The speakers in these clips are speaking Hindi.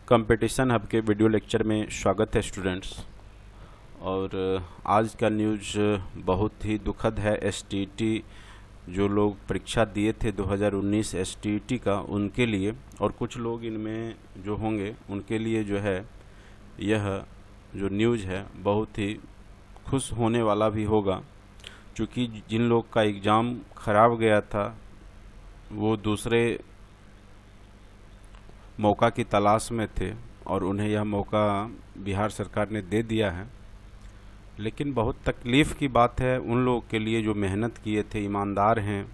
कंपटीशन हब के वीडियो लेक्चर में स्वागत है स्टूडेंट्स। और आज का न्यूज़ बहुत ही दुखद है। एसटीईटी जो लोग परीक्षा दिए थे 2019 एसटीईटी का, उनके लिए और कुछ लोग इनमें जो होंगे उनके लिए जो है यह जो न्यूज़ है बहुत ही खुश होने वाला भी होगा, क्योंकि जिन लोग का एग्ज़ाम ख़राब गया था वो दूसरे मौका की तलाश में थे और उन्हें यह मौका बिहार सरकार ने दे दिया है। लेकिन बहुत तकलीफ़ की बात है उन लोगों के लिए जो मेहनत किए थे, ईमानदार हैं,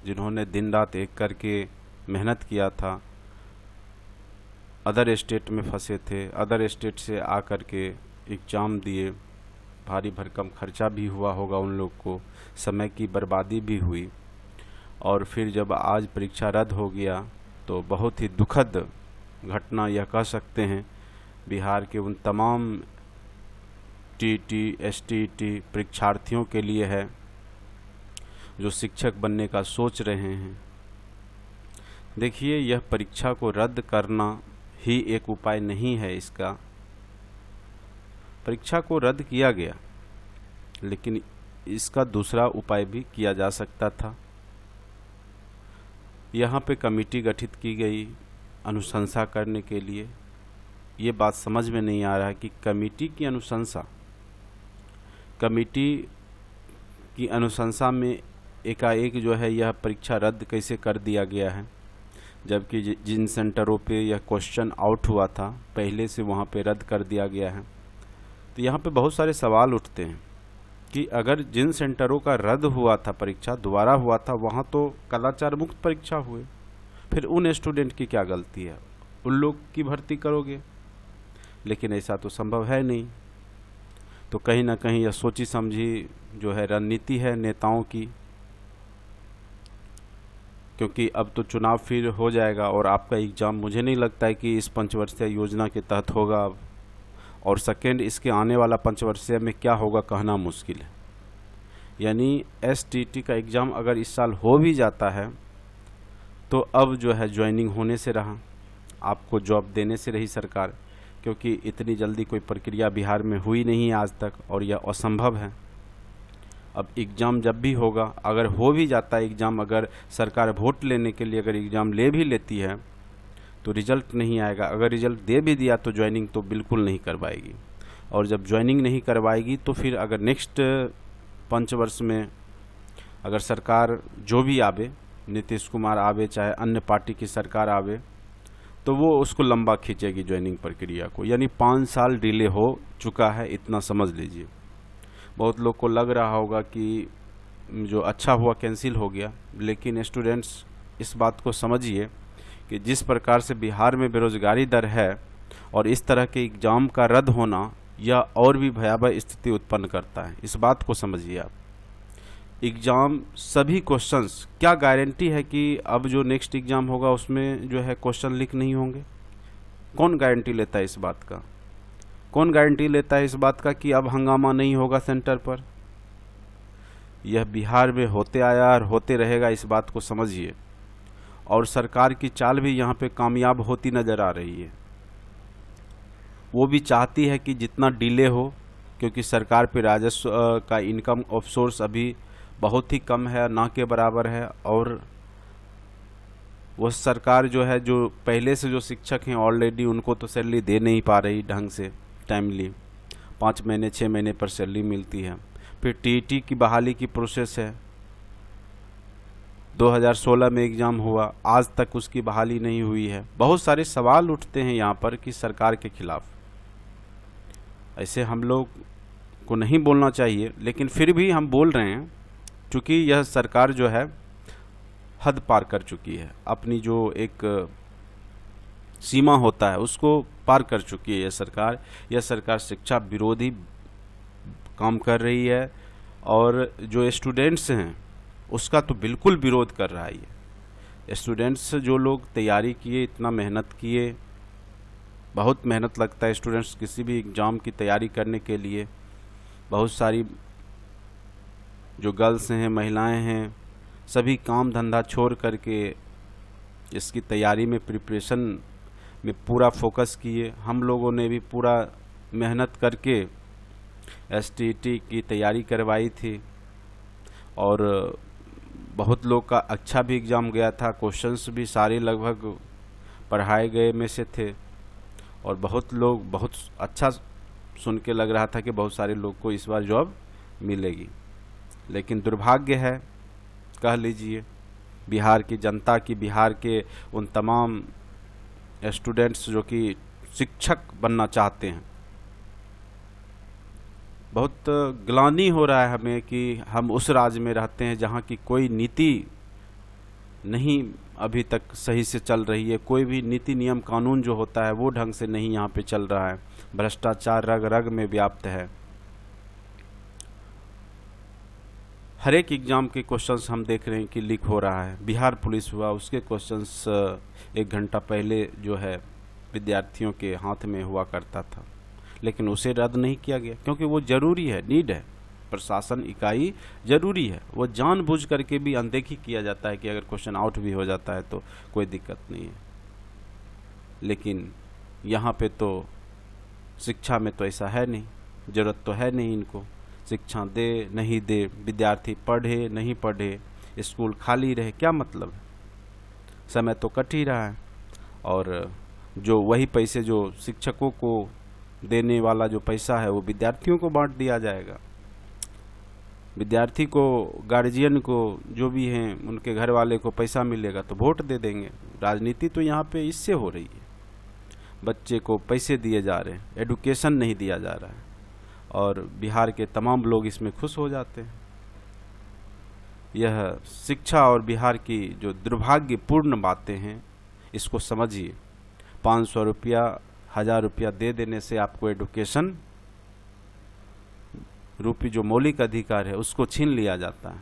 जिन्होंने दिन रात एक करके मेहनत किया था, अदर स्टेट में फंसे थे, अदर स्टेट से आ कर के एग्ज़ाम दिए, भारी भरकम खर्चा भी हुआ होगा उन लोग को, समय की बर्बादी भी हुई, और फिर जब आज परीक्षा रद्द हो गया तो बहुत ही दुखद घटना यह कह सकते हैं बिहार के उन तमाम टीईटी एसटीईटी परीक्षार्थियों के लिए है जो शिक्षक बनने का सोच रहे हैं। देखिए, यह परीक्षा को रद्द करना ही एक उपाय नहीं है। इसका परीक्षा को रद्द किया गया, लेकिन इसका दूसरा उपाय भी किया जा सकता था। यहाँ पे कमेटी गठित की गई अनुशंसा करने के लिए। ये बात समझ में नहीं आ रहा है कि कमेटी की अनुशंसा में एकाएक जो है यह परीक्षा रद्द कैसे कर दिया गया है, जबकि जिन सेंटरों पे यह क्वेश्चन आउट हुआ था पहले से वहाँ पे रद्द कर दिया गया है। तो यहाँ पे बहुत सारे सवाल उठते हैं कि अगर जिन सेंटरों का रद्द हुआ था परीक्षा दोबारा हुआ था, वहाँ तो कदाचार मुक्त परीक्षा हुए, फिर उन स्टूडेंट की क्या गलती है? उन लोग की भर्ती करोगे, लेकिन ऐसा तो संभव है नहीं। तो कहीं ना कहीं यह सोची समझी जो है रणनीति है नेताओं की, क्योंकि अब तो चुनाव फिर हो जाएगा और आपका एग्ज़ाम मुझे नहीं लगता है कि इस पंचवर्षीय योजना के तहत होगा अब, और सेकेंड इसके आने वाला पंचवर्षीय में क्या होगा कहना मुश्किल है। यानी एसटीईटी का एग्ज़ाम अगर इस साल हो भी जाता है तो अब जो है ज्वाइनिंग होने से रहा, आपको जॉब देने से रही सरकार, क्योंकि इतनी जल्दी कोई प्रक्रिया बिहार में हुई नहीं है आज तक और यह असंभव है। अब एग्ज़ाम जब भी होगा, अगर हो भी जाता है एग्ज़ाम, अगर सरकार वोट लेने के लिए अगर एग्ज़ाम ले भी लेती है तो रिज़ल्ट नहीं आएगा। अगर रिज़ल्ट दे भी दिया तो ज्वाइनिंग तो बिल्कुल नहीं करवाएगी, और जब ज्वाइनिंग नहीं करवाएगी तो फिर अगर नेक्स्ट पंचवर्ष में अगर सरकार जो भी आवे, नीतीश कुमार आवे चाहे अन्य पार्टी की सरकार आवे, तो वो उसको लंबा खींचेगी ज्वाइनिंग प्रक्रिया को। यानी 5 साल डिले हो चुका है, इतना समझ लीजिए। बहुत लोग को लग रहा होगा कि जो अच्छा हुआ कैंसिल हो गया, लेकिन स्टूडेंट्स इस बात को समझिए कि जिस प्रकार से बिहार में बेरोजगारी दर है और इस तरह के एग्ज़ाम का रद्द होना यह और भी भयावह स्थिति उत्पन्न करता है। इस बात को समझिए आप। एग्ज़ाम सभी क्वेश्चंस, क्या गारंटी है कि अब जो नेक्स्ट एग्ज़ाम होगा उसमें जो है क्वेश्चन लीक नहीं होंगे? कौन गारंटी लेता है इस बात का? कौन गारंटी लेता है इस बात का कि अब हंगामा नहीं होगा सेंटर पर? यह बिहार में होते आया और होते रहेगा, इस बात को समझिए। और सरकार की चाल भी यहाँ पे कामयाब होती नज़र आ रही है। वो भी चाहती है कि जितना डिले हो, क्योंकि सरकार पे राजस्व का इनकम ऑफ सोर्स अभी बहुत ही कम है, ना के बराबर है, और वो सरकार जो है जो पहले से जो शिक्षक हैं ऑलरेडी उनको तो सैलरी दे नहीं पा रही ढंग से टाइमली। 5 महीने 6 महीने पर सैलरी मिलती है। फिर टीईटी की बहाली की प्रोसेस है, 2016 में एग्ज़ाम हुआ, आज तक उसकी बहाली नहीं हुई है। बहुत सारे सवाल उठते हैं यहाँ पर कि सरकार के खिलाफ। ऐसे हम लोग को नहीं बोलना चाहिए, लेकिन फिर भी हम बोल रहे हैं, क्योंकि यह सरकार जो है हद पार कर चुकी है, अपनी जो एक सीमा होता है उसको पार कर चुकी है यह सरकार शिक्षा विरोधी काम कर रही है, और जो स्टूडेंट्स हैं उसका तो बिल्कुल विरोध कर रहा है। ये स्टूडेंट्स जो लोग तैयारी किए, इतना मेहनत किए, बहुत मेहनत लगता है स्टूडेंट्स किसी भी एग्ज़ाम की तैयारी करने के लिए। बहुत सारी जो गर्ल्स हैं, महिलाएं हैं, सभी काम धंधा छोड़ करके इसकी तैयारी में प्रिपरेशन में पूरा फोकस किए। हम लोगों ने भी पूरा मेहनत करके एसटीईटी की तैयारी करवाई थी और बहुत लोग का अच्छा भी एग्ज़ाम गया था। क्वेश्चंस भी सारे लगभग पढ़ाए गए में से थे और बहुत लोग बहुत अच्छा सुन के लग रहा था कि बहुत सारे लोग को इस बार जॉब मिलेगी। लेकिन दुर्भाग्य है, कह लीजिए, बिहार की जनता की, बिहार के उन तमाम स्टूडेंट्स जो कि शिक्षक बनना चाहते हैं। बहुत ग्लानि हो रहा है हमें कि हम उस राज्य में रहते हैं जहाँ की कोई नीति नहीं अभी तक सही से चल रही है। कोई भी नीति नियम कानून जो होता है वो ढंग से नहीं यहाँ पे चल रहा है। भ्रष्टाचार रग रग में व्याप्त है। हर एक एग्ज़ाम के क्वेश्चंस हम देख रहे हैं कि लीक हो रहा है। बिहार पुलिस हुआ, उसके क्वेश्चंस 1 घंटा पहले जो है विद्यार्थियों के हाथ में हुआ करता था, लेकिन उसे रद्द नहीं किया गया क्योंकि वो ज़रूरी है, नीड है। प्रशासन इकाई ज़रूरी है। वो जानबूझ करके भी अनदेखी किया जाता है कि अगर क्वेश्चन आउट भी हो जाता है तो कोई दिक्कत नहीं है। लेकिन यहाँ पे तो शिक्षा में तो ऐसा है नहीं, ज़रूरत तो है नहीं इनको। शिक्षा दे नहीं दे, विद्यार्थी पढ़े नहीं पढ़े, स्कूल खाली रहे, क्या मतलब है? समय तो कट ही रहा है और जो वही पैसे जो शिक्षकों को देने वाला जो पैसा है वो विद्यार्थियों को बांट दिया जाएगा। विद्यार्थी को, गार्जियन को, जो भी हैं उनके घर वाले को पैसा मिलेगा तो वोट दे देंगे। राजनीति तो यहाँ पे इससे हो रही है। बच्चे को पैसे दिए जा रहे हैं, एडुकेशन नहीं दिया जा रहा है और बिहार के तमाम लोग इसमें खुश हो जाते हैं। यह शिक्षा और बिहार की जो दुर्भाग्यपूर्ण बातें हैं, इसको समझिए। 500 रुपया, 1000 रुपया दे देने से आपको एडुकेशन रूपी जो मौलिक अधिकार है उसको छीन लिया जाता है।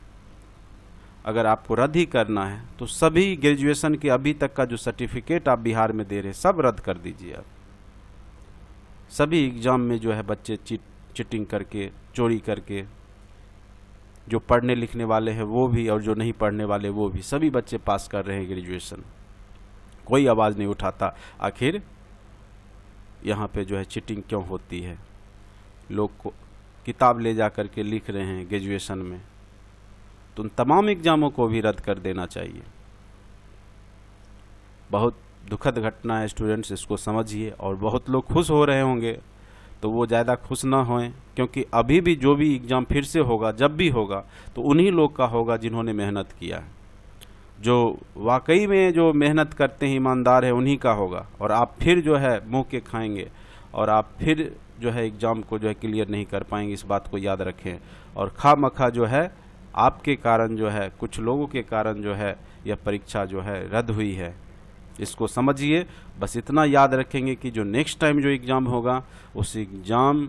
अगर आपको रद्द ही करना है तो सभी ग्रेजुएशन के अभी तक का जो सर्टिफिकेट आप बिहार में दे रहे हैं सब रद्द कर दीजिए आप। सभी एग्ज़ाम में जो है बच्चे चीटिंग करके, चोरी करके, जो पढ़ने लिखने वाले हैं वो भी और जो नहीं पढ़ने वाले वो भी, सभी बच्चे पास कर रहे हैं ग्रेजुएशन। कोई आवाज़ नहीं उठाता आखिर यहाँ पे जो है चीटिंग क्यों होती है। लोग को किताब ले जा कर के लिख रहे हैं ग्रेजुएशन में, तो उन तमाम एग्ज़ामों को भी रद्द कर देना चाहिए। बहुत दुखद घटना है स्टूडेंट्स, इसको समझिए। और बहुत लोग खुश हो रहे होंगे तो वो ज़्यादा खुश ना होएं, क्योंकि अभी भी जो भी एग्ज़ाम फिर से होगा, जब भी होगा, तो उन्हीं लोग का होगा जिन्होंने मेहनत किया है। जो वाकई में जो मेहनत करते हैं, ईमानदार है, उन्हीं का होगा। और आप फिर जो है मुँह के खाएंगे और आप फिर जो है एग्ज़ाम को जो है क्लियर नहीं कर पाएंगे। इस बात को याद रखें। और खामखा जो है आपके कारण जो है, कुछ लोगों के कारण जो है यह परीक्षा जो है रद्द हुई है, इसको समझिए। बस इतना याद रखेंगे कि जो नेक्स्ट टाइम जो एग्ज़ाम होगा उस एग्ज़ाम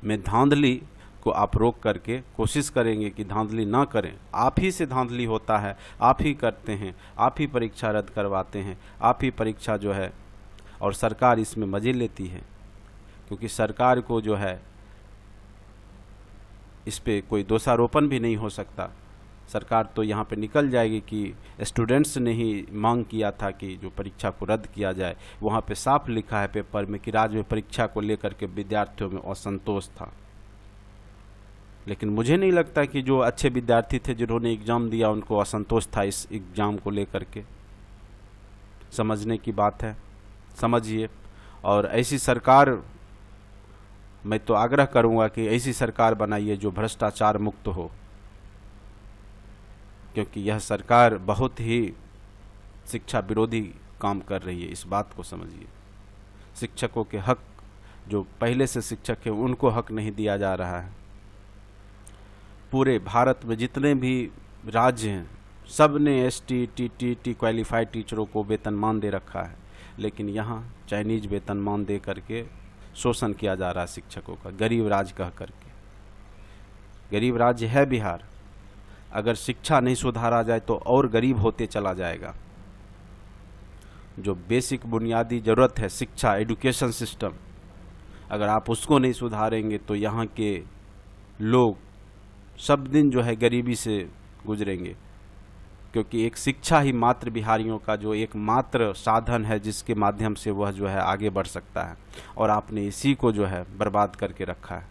में धांधली को आप रोक करके कोशिश करेंगे कि धांधली ना करें। आप ही से धांधली होता है, आप ही करते हैं, आप ही परीक्षा रद्द करवाते हैं, आप ही परीक्षा जो है, और सरकार इसमें मज़े लेती है क्योंकि सरकार को जो है इस पे कोई दोषारोपण भी नहीं हो सकता। सरकार तो यहाँ पे निकल जाएगी कि स्टूडेंट्स ने ही मांग किया था कि जो परीक्षा को रद्द किया जाए। वहाँ पे साफ लिखा है पेपर में कि राज्य में परीक्षा को लेकर के विद्यार्थियों में असंतोष था। लेकिन मुझे नहीं लगता कि जो अच्छे विद्यार्थी थे जिन्होंने एग्ज़ाम दिया उनको असंतोष था इस एग्ज़ाम को लेकर के। समझने की बात है, समझिए। और ऐसी सरकार, मैं तो आग्रह करूंगा कि ऐसी सरकार बनाइए जो भ्रष्टाचार मुक्त हो, क्योंकि यह सरकार बहुत ही शिक्षा विरोधी काम कर रही है। इस बात को समझिए। शिक्षकों के हक, जो पहले से शिक्षक हैं उनको हक नहीं दिया जा रहा है। पूरे भारत में जितने भी राज्य हैं सब ने ST, TT क्वालिफाइड टीचरों को वेतनमान दे रखा है, लेकिन यहाँ चाइनीज वेतनमान दे करके शोषण किया जा रहा है शिक्षकों का, गरीब राज्य कह करके। गरीब राज्य है बिहार। अगर शिक्षा नहीं सुधारा जाए तो और गरीब होते चला जाएगा। जो बेसिक बुनियादी ज़रूरत है शिक्षा, एजुकेशन सिस्टम, अगर आप उसको नहीं सुधारेंगे तो यहाँ के लोग सब दिन जो है गरीबी से गुजरेंगे। क्योंकि एक शिक्षा ही मात्र बिहारियों का जो एक मात्र साधन है जिसके माध्यम से वह जो है आगे बढ़ सकता है, और आपने इसी को जो है बर्बाद करके रखा है।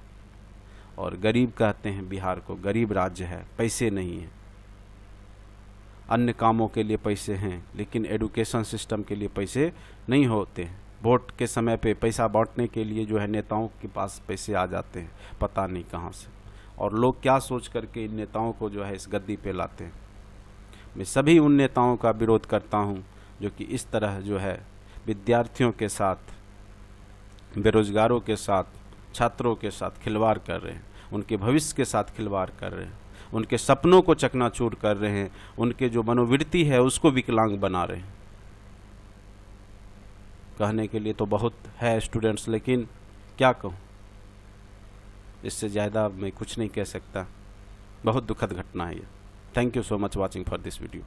और गरीब कहते हैं बिहार को, गरीब राज्य है, पैसे नहीं हैं। अन्य कामों के लिए पैसे हैं लेकिन एडुकेशन सिस्टम के लिए पैसे नहीं होते हैं। वोट के समय पे पैसा बांटने के लिए जो है नेताओं के पास पैसे आ जाते हैं पता नहीं कहाँ से, और लोग क्या सोच करके इन नेताओं को जो है इस गद्दी पे लाते हैं। मैं सभी उन नेताओं का विरोध करता हूं जो कि इस तरह जो है विद्यार्थियों के साथ, बेरोजगारों के साथ, छात्रों के साथ खिलवाड़ कर रहे हैं, उनके भविष्य के साथ खिलवाड़ कर रहे हैं, उनके सपनों को चकनाचूर कर रहे हैं, उनके जो मनोवृत्ति है उसको विकलांग बना रहे हैं। कहने के लिए तो बहुत है स्टूडेंट्स, लेकिन क्या कहूँ, इससे ज़्यादा मैं कुछ नहीं कह सकता। बहुत दुखद घटना है ये। Thank you so much watching for this video.